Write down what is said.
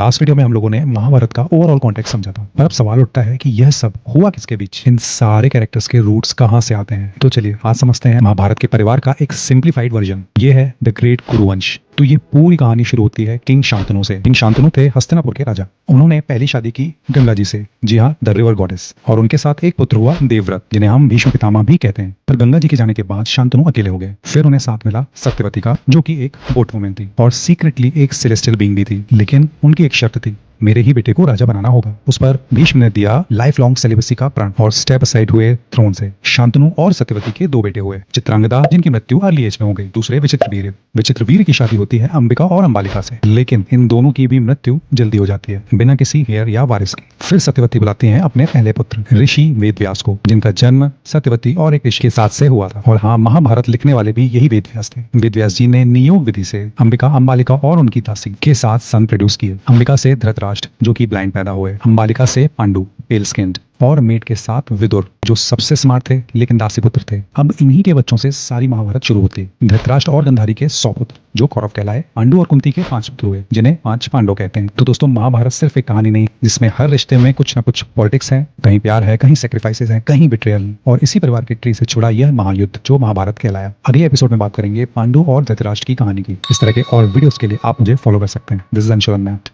Last video में हम लोगों ने महाभारत का ओवरऑल कॉन्टेक्स्ट समझा था, पर अब सवाल उठता है कि यह सब हुआ किसके बीच, इन सारे कैरेक्टर्स के रूट्स कहाँ से आते हैं। तो चलिए आज समझते हैं महाभारत के परिवार का एक सिंप्लीफाइड वर्जन। ये है द ग्रेट कुरुवंश। तो ये पूरी कहानी शुरू होती है किंग शांतनु से। किंग शांतनु थे हस्तिनापुर के राजा। उन्होंने पहली शादी की गंगा जी से, जी हाँ, द रिवर गॉडेस, और उनके साथ एक पुत्र हुआ देवव्रत, जिन्हें हम भीष्म पितामह भी कहते हैं। पर गंगा जी के जाने के बाद शांतनु अकेले हो गए। फिर उन्हें साथ मिला सत्यवती का, जो कि एक बोट वुमेन थी और सीक्रेटली एक सेलेस्टियल बीइंग भी थी। लेकिन उनकी एक शर्त थी, मेरे ही बेटे को राजा बनाना होगा। उस पर भीष्म ने दिया लाइफ लॉन्ग सेलिबसी का प्रण और स्टेप असाइड हुए थ्रोन से। शांतनु और सत्यवती के दो बेटे हुए, चित्रांगदा जिनकी मृत्यु अर्ली एज में हो गई, दूसरे विचित्रवीर्य। विचित्रवीर्य की शादी होती है अंबिका और अंबालिका से, लेकिन इन दोनों की भी मृत्यु जल्दी हो जाती है बिना किसी हेयर या वारिस के। फिर सत्यवती बुलाती हैं अपने पहले पुत्र ऋषि वेदव्यास को, जिनका जन्म सत्यवती और एक ऋषि के साथ से हुआ था। और हाँ, महाभारत लिखने वाले भी यही वेदव्यास थे। वेदव्यास जी ने नियोग विधि से अंबिका, अंबालिका और उनकी दासी के साथ सन प्रोड्यूस किए। अंबिका से धृतराष्ट्र जो कि ब्लाइंड पैदा हुए, अंबालिका से पांडु पेल स्किन्ड, और मेट के साथ विदुर जो सबसे स्मार्ट थे लेकिन दासी पुत्र थे। अब इन्हीं के बच्चों से सारी महाभारत शुरू होती। धृतराष्ट्र और गंधारी के 100 पुत्र जो कौरव कहलाए। पांडु और कुंती के 5 पुत्र हुए, जिन्हें 5 पांडव कहते हैं। तो दोस्तों, महाभारत सिर्फ एक कहानी नहीं, जिसमें हर रिश्ते में कुछ ना कुछ पॉलिटिक्स है, कहीं प्यार है, कहीं सेक्रीफाइसेस है, कहीं बिट्रेयल, और इसी परिवार के ट्री से छुड़ा यह महायुद्ध जो महाभारत कहलाया। अगले एपिसोड में बात करेंगे पांडु और धृतराष्ट्र की कहानी की। इस तरह के और वीडियोस के लिए आप मुझे फॉलो कर सकते हैं। This is Anshul mat.